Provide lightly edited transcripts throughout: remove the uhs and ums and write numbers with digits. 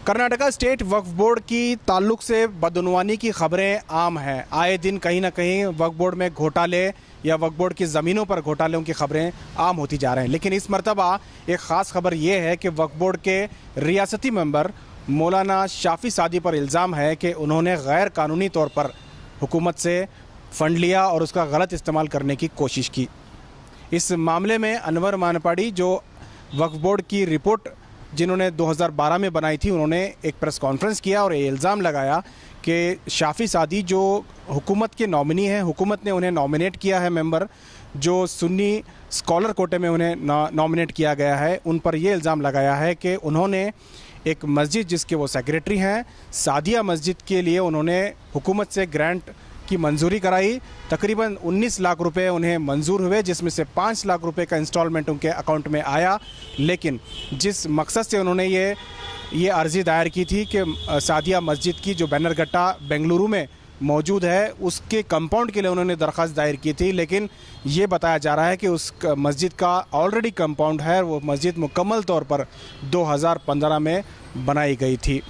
Karnataka state वक्फ board की ताल्लुक से बदउनवानी की खबरें आम हैं। आए दिन कहीं ना कहीं वक्फ बोर्ड में घोटाले या वक्फ बोर्ड की ज़मीनों पर घोटालों की खबरें आम होती जा रहे हैं। लेकिन इस मरतबा एक ख़ास खबर ये है कि वक्फ बोर्ड के रियासती मेंबर मौलाना शाफी सादी पर इल्ज़ाम है कि उन्होंने गैर कानूनी तौर पर हुकूमत से फ़ंड लिया और उसका गलत इस्तेमाल करने की कोशिश की। इस मामले में अनवर मानपाड़ी जो वक्फ बोर्ड की रिपोर्ट जिन्होंने 2012 में बनाई थी, उन्होंने एक प्रेस कॉन्फ्रेंस किया और ये इल्ज़ाम लगाया कि शाफी सादी जो हुकूमत के नॉमिनी हैं, हुकूमत ने उन्हें नॉमिनेट किया है मेंबर, जो सुन्नी स्कॉलर कोटे में उन्हें नॉमिनेट किया गया है, उन पर यह इल्ज़ाम लगाया है कि उन्होंने एक मस्जिद जिसके वो सेक्रेटरी हैं, सादिया मस्जिद के लिए उन्होंने हुकूमत से ग्रांट की मंजूरी कराई। तकरीबन 19 लाख रुपए उन्हें मंजूर हुए, जिसमें से 5 लाख रुपए का इंस्टॉलमेंट उनके अकाउंट में आया। लेकिन जिस मकसद से उन्होंने ये अर्ज़ी दायर की थी कि सादिया मस्जिद की जो बैनरघट्टा बेंगलुरु में मौजूद है उसके कंपाउंड के लिए उन्होंने दरख्वास्त दायर की थी, लेकिन ये बताया जा रहा है कि उस मस्जिद का ऑलरेडी कंपाउंड है, वो मस्जिद मुकम्मल तौर पर 2015 में बनाई गई थी।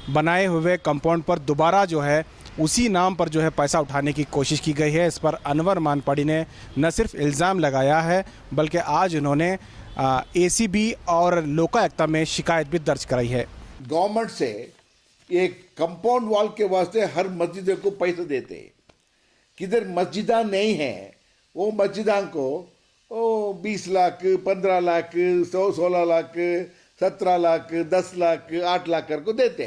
बनाए हुए कंपाउंड पर दोबारा जो है उसी नाम पर जो है पैसा उठाने की कोशिश की गई है। इस पर अनवर मानपाड़ी ने न सिर्फ इल्ज़ाम लगाया है बल्कि आज उन्होंने ACB और लोकायुक्ता में शिकायत भी दर्ज कराई है। गवर्नमेंट से एक कंपाउंड वॉल के वास्ते हर मस्जिद को पैसे देते, किधर मस्जिदा नहीं है वो मस्जिदा को 20 लाख 15 लाख 16 लाख 17 लाख 10 लाख 8 लाख करके देते।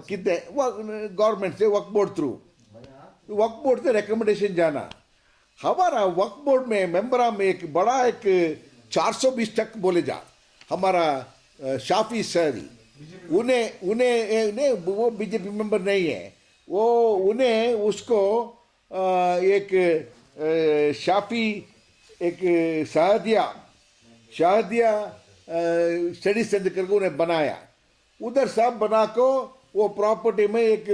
कितने गवर्नमेंट से वक्फ बोर्ड थ्रू, वक्फ बोर्ड से रिकमेंडेशन जाना। हमारा वक्फ बोर्ड में मेंबरा में एक बड़ा एक 420 तक बोले जा हमारा शाफी सादी, उन्हें वो बीजेपी मेंबर नहीं है, वो उन्हें उसको एक शाफी एक शाहदिया स्टडी सेंटर करके उन्हें बनाया। उधर सब बना को वो प्रॉपर्टी में एक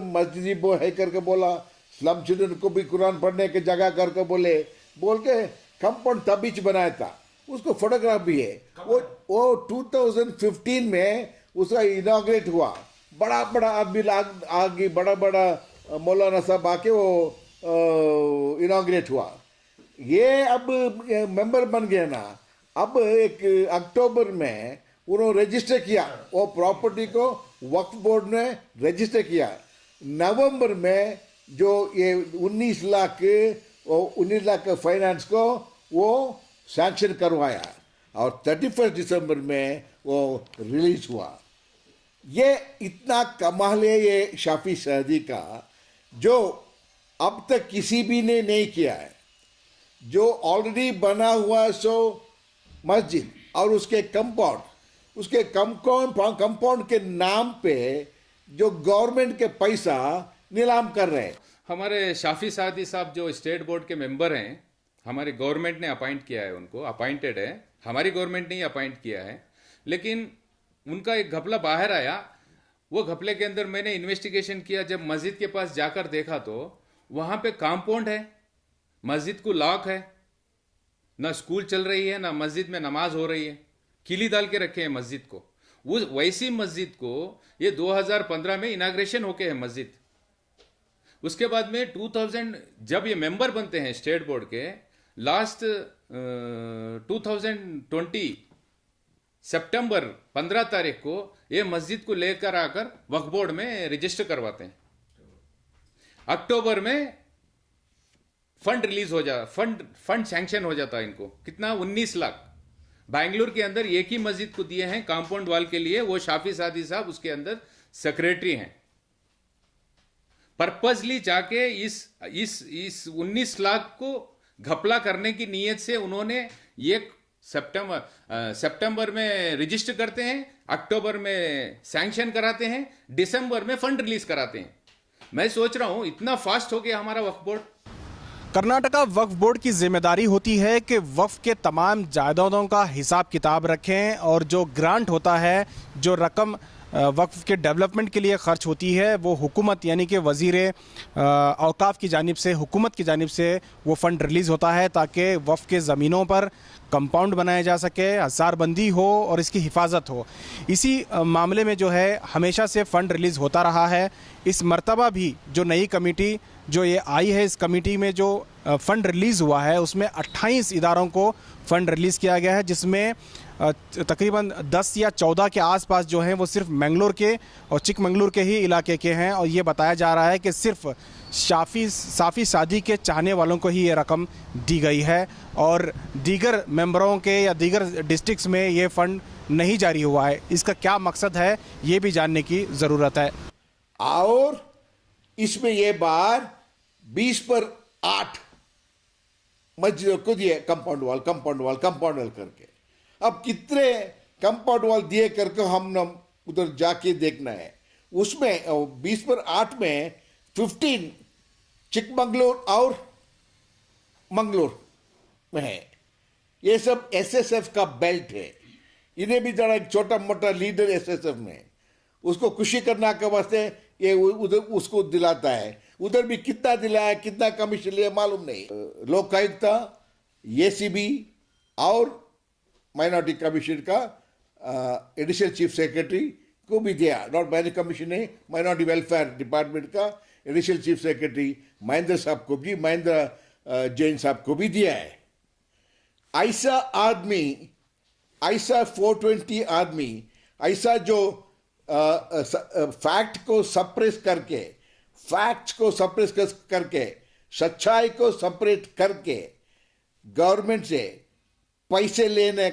मस्जिद वो है करके बोला, स्लम चिल्ड्रन को भी कुरान पढ़ने की जगह करके बोल के कंपाउंड तबीच बनाया था। उसको फोटोग्राफ भी है। वो 2015 में उसका इनॉग्रेट हुआ। बड़ा बड़ा आदमी आगे बड़ा मौलाना साहब आके वो इनॉग्रेट हुआ। ये अब मेंबर बन गया ना। अब एक अक्टूबर में उन्होंने रजिस्टर किया, वो प्रॉपर्टी को वक्फ बोर्ड ने रजिस्टर किया। नवंबर में जो ये 19 लाख का फाइनेंस को वो सैंक्शन करवाया और 31 दिसंबर में वो रिलीज हुआ। ये इतना कमाल है ये शाफी सादी का, जो अब तक किसी भी ने नहीं किया है। जो ऑलरेडी बना हुआ सो मस्जिद और उसके कंपाउंड के नाम पे जो गवर्नमेंट के पैसा नीलाम कर रहे हैं। हमारे शाफी सादी साहब जो स्टेट बोर्ड के मेंबर हैं, हमारे गवर्नमेंट ने अपॉइंट किया है, उनको अपॉइंटेड है, हमारी गवर्नमेंट ने ही अपॉइंट किया है। लेकिन उनका एक घपला बाहर आया। वो घपले के अंदर मैंने इन्वेस्टिगेशन किया। जब मस्जिद के पास जाकर देखा तो वहां पे कंपाउंड है, मस्जिद को लॉक है, ना स्कूल चल रही है, ना मस्जिद में नमाज हो रही है, किली डाल के रखे हैं मस्जिद को। वो वैसी मस्जिद को ये 2015 में इनाग्रेशन होके है मस्जिद। उसके बाद में 2000 जब ये मेंबर बनते हैं स्टेट बोर्ड के, लास्ट 2020 सितंबर 15 तारीख को ये मस्जिद को लेकर आकर वक्फ बोर्ड में रजिस्टर करवाते हैं। अक्टूबर में फंड रिलीज हो जा फंड सैंक्शन हो जाता है इनको। कितना? 19 लाख बेंगलुरु के अंदर एक ही मस्जिद को दिए हैं कंपाउंड वॉल के लिए। वो शाफी सादी साहब उसके अंदर सेक्रेटरी हैं। पर्पसली जाके इस 19 लाख को घपला करने की नीयत से उन्होंने ये सितंबर में रजिस्टर करते हैं, अक्टूबर में सैंक्शन कराते हैं, दिसंबर में फंड रिलीज कराते हैं। मैं सोच रहा हूं इतना फास्ट हो गया हमारा वक्फ बोर्ड। कर्नाटका वक्फ बोर्ड की जिम्मेदारी होती है कि वक्फ के तमाम जायदादों का हिसाब किताब रखें और जो ग्रांट होता है, जो रकम वक्फ के डेवलपमेंट के लिए ख़र्च होती है, वो हुकूमत यानी कि वज़ीर औकाफ़ की जानिब से, हुकूमत की जानिब से वो फ़ंड रिलीज़ होता है ताकि वक्फ के ज़मीनों पर कंपाउंड बनाया जा सके, हसारबंदी हो और इसकी हिफाजत हो। इसी मामले में जो है हमेशा से फ़ंड रिलीज़ होता रहा है। इस मर्तबा भी जो नई कमेटी जो ये आई है, इस कमेटी में जो फ़ंड रिलीज़ हुआ है उसमें 28 इदारों को फ़ंड रिलीज़ किया गया है, जिसमें तकरीबन 10 या 14 के आसपास जो हैं वो सिर्फ मंगलोर के और चिकमंगलूर के ही इलाके के हैं। और ये बताया जा रहा है कि सिर्फ साफ़ी सादी के चाहने वालों को ही ये रकम दी गई है और दीगर मेंबरों के या दीगर डिस्ट्रिक्ट्स में ये फ़ंड नहीं जारी हुआ है। इसका क्या मकसद है ये भी जानने की ज़रूरत है। और इसमें ये बार 20 पर 8 मस्जिदों को दिए कंपाउंड वाल करके। अब कितने कंपाउंड वाल दिए करके हम उधर जाके देखना है। उसमें 20 पर 8 में 15 चिकमंगलूर और मंगलूर में है। ये सब एसएसएफ का बेल्ट है। इन्हें भी जरा एक छोटा मोटा लीडर एसएसएफ में उसको खुशी करने के वास्ते ये उधर उसको दिलाता है। उधर भी कितना दिलाया, कितना कमीशन लिया मालूम नहीं। लोकायुक्त, एसीबी और माइनॉरिटी कमीशन का एडिशनल चीफ सेक्रेटरी को भी दिया। नॉट माइनॉरिटी कमीशन है, माइनॉरिटी वेलफेयर डिपार्टमेंट का एडिशनल चीफ सेक्रेटरी महेंद्र साहब को भी, महेंद्र जैन साहब को भी दिया है। ऐसा आदमी, ऐसा 420 आदमी, ऐसा जो फैक्ट को सप्रेस करके सच्चाई को सप्रेस करके गवर्नमेंट से पैसे लेने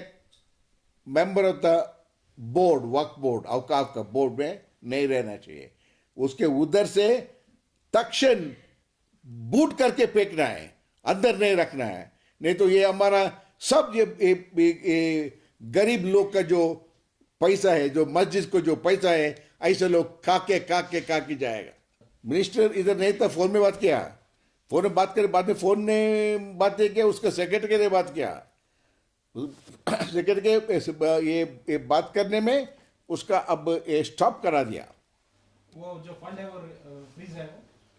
मेंबर ऑफ द बोर्ड, वक्फ बोर्ड, औकाफ का बोर्ड में नहीं रहना चाहिए। उसके उधर से तक्षण बूट करके फेंकना है, अंदर नहीं रखना है। नहीं तो ये हमारा सब ये गरीब लोग का जो पैसा है, जो मस्जिद को जो पैसा है, ऐसे लोग खा के जाएगा। मिनिस्टर इधर नहीं था, फोन में बात किया, फोन में बात करे, बाद में फोन ने बात किया, उसका सेक्रेटरी ने बात किया। सेक्रेटरी के ये बात करने में उसका अब ये स्टॉप करा दिया। वो जो फंड है वो फ्रीज है,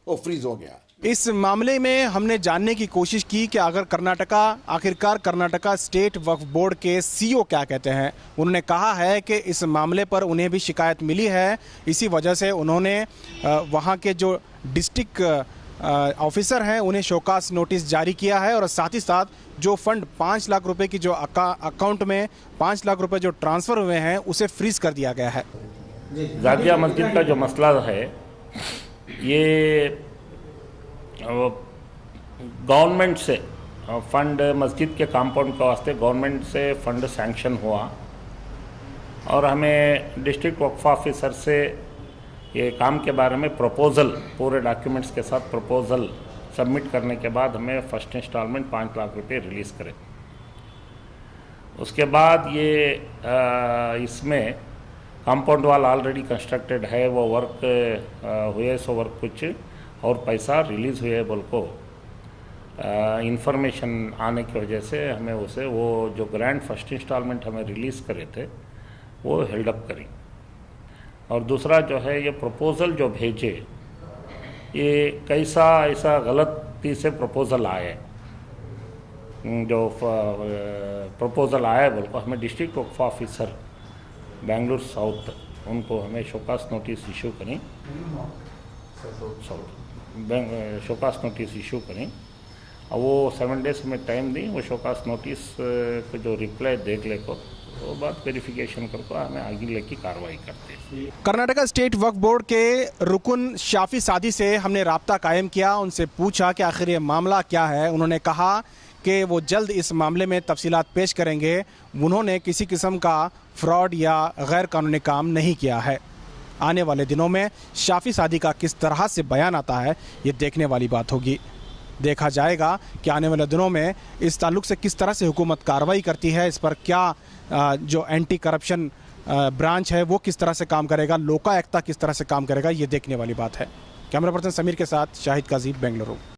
वो फ्रीज हो गया। इस मामले में हमने जानने की कोशिश की कि अगर आखिरकार कर्नाटका स्टेट वक्फ बोर्ड के सीईओ क्या कहते हैं। उन्होंने कहा है कि इस मामले पर उन्हें भी शिकायत मिली है, इसी वजह से उन्होंने वहां के जो डिस्ट्रिक्ट ऑफिसर हैं उन्हें शोकास नोटिस जारी किया है और साथ ही साथ जो फंड 5 लाख रुपए की जो अकाउंट में 5 लाख रुपए जो ट्रांसफ़र हुए हैं उसे फ्रीज कर दिया गया है। जाजिया मस्जिद का जो मसला है, ये गवर्नमेंट से फंड, मस्जिद के कंपाउंड के वास्ते गवर्नमेंट से फंड सैंक्शन हुआ और हमें डिस्ट्रिक्ट वक्फ ऑफिसर से ये काम के बारे में प्रपोज़ल, पूरे डॉक्यूमेंट्स के साथ प्रपोज़ल सबमिट करने के बाद हमें फर्स्ट इंस्टॉलमेंट 5 लाख रुपए रिलीज़ करें। उसके बाद ये इसमें कंपाउंड वाल ऑलरेडी कंस्ट्रक्टेड है, वो वर्क हुए, सो वर्क कुछ और पैसा रिलीज़ हुए बोल को इंफॉर्मेशन आने की वजह से हमें उसे वो जो ग्रांट फर्स्ट इंस्टॉलमेंट हमें रिलीज़ करे थे वो हेल्ड अप करी। और दूसरा जो है ये प्रपोज़ल जो भेजे, ये कैसा ऐसा गलती से प्रपोज़ल आए, जो प्रपोज़ल आया बोल को हमें डिस्ट्रिक्ट वक्फ ऑफिसर बेंगलुरु साउथ उनको हमें शोकास नोटिस इशू करें, शोकास नोटिस इशू करें और वो 7 डेज में टाइम दी। वो शोकास नोटिस को जो रिप्लाई देख ले को वो बात वेरिफिकेशन करके हमें आगे लेके कार्रवाई करते हैं। कर्नाटका स्टेट वक्फ बोर्ड के रुकन शाफी सादी से हमने राब्ता कायम किया, उनसे पूछा कि आखिर ये मामला क्या है। उन्होंने कहा कि वो जल्द इस मामले में तफसीलात पेश करेंगे। उन्होंने किसी किस्म का फ्रॉड या गैर कानूनी काम नहीं किया है। आने वाले दिनों में शाफी सादी का किस तरह से बयान आता है ये देखने वाली बात होगी। देखा जाएगा कि आने वाले दिनों में इस ताल्लुक से किस तरह से हुकूमत कार्रवाई करती है, इस पर क्या जो एंटी करप्शन ब्रांच है वो किस तरह से काम करेगा, लोकायुक्ता किस तरह से काम करेगा, ये देखने वाली बात है। कैमरा पर्सन समीर के साथ शाहिद काजी, बेंगलुरु।